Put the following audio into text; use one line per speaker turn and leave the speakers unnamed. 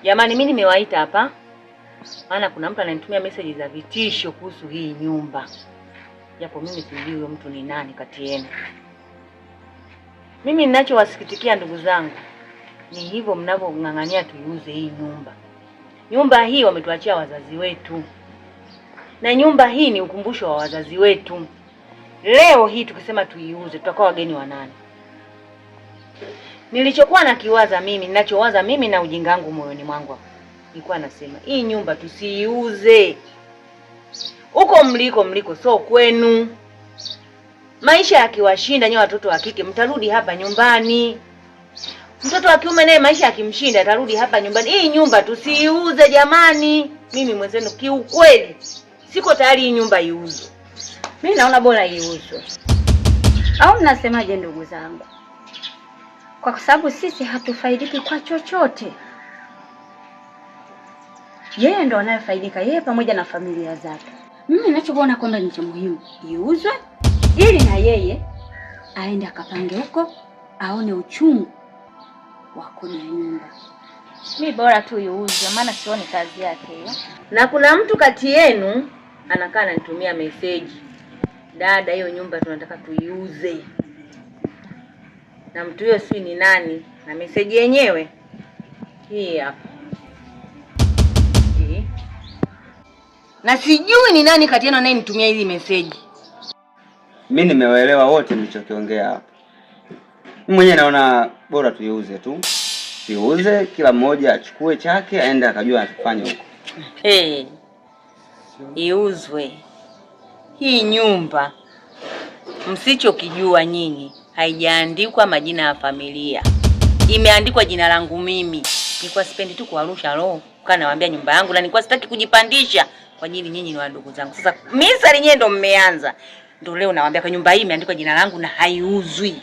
Jamani, mimi nimewaita hapa maana kuna mtu ananitumia message za vitisho kuhusu hii nyumba. Japo mimi sijui huyo mtu ni nani kati yenu. Mimi ninachowasikitikia ndugu zangu ni hivyo mnavyong'ang'ania tuiuze hii nyumba. Nyumba hii wametuachia wazazi wetu. Na nyumba hii ni ukumbusho wa wazazi wetu. Leo hii tukisema tuiuze tutakuwa wageni wa nani? Nilichokuwa nakiwaza mimi, ninachowaza mimi na ujinga wangu moyoni mwangu, nilikuwa nasema hii nyumba tusiiuze. Huko mliko so kwenu. Maisha yakiwashinda nyewe watoto wa kike mtarudi hapa nyumbani. Mtoto wa kiume naye maisha yakimshinda atarudi hapa nyumbani. Hii nyumba tusiiuze jamani. Mimi mwenzenu kiukweli siko tayari hii nyumba iuzwe.
Mimi naona bora iuzwe. Au mnasemaje ndugu zangu? Kwa sababu sisi hatufaidiki kwa chochote. Yeye ndo anayefaidika, yeye pamoja na familia zake. Mimi ninachoona kwamba ni cha muhimu iuzwe ili na yeye aende akapange huko aone uchungu wa kodi ya nyumba.
Mimi bora tu iuzwe maana sioni kazi yake hiyo.
Na kuna mtu kati yenu anakaa ananitumia message. Dada, hiyo nyumba tunataka tuiuze. Na mtu huyo si ni nani? Na message yenyewe hii hapa. Na sijui ni nani kati yenu anayenitumia hizi message.
Mimi nimewaelewa wote mlichokiongea hapa. Mimi mwenyewe naona bora tuiuze tu. Tuiuze, kila mmoja achukue chake aende akajua atafanya huko.
Iuzwe. Hii nyumba msichokijua nyinyi haijaandikwa majina ya familia. Imeandikwa jina langu mimi. Nilikuwa sipendi tu kuwarusha roho. Kana nawaambia nyumba yangu na nilikuwa sitaki kujipandisha kwa ajili nyinyi ni wadogo zangu. Sasa mimi sasa nyenye ndo mmeanza. Ndio leo nawaambia kwa nyumba hii imeandikwa jina langu na haiuzwi.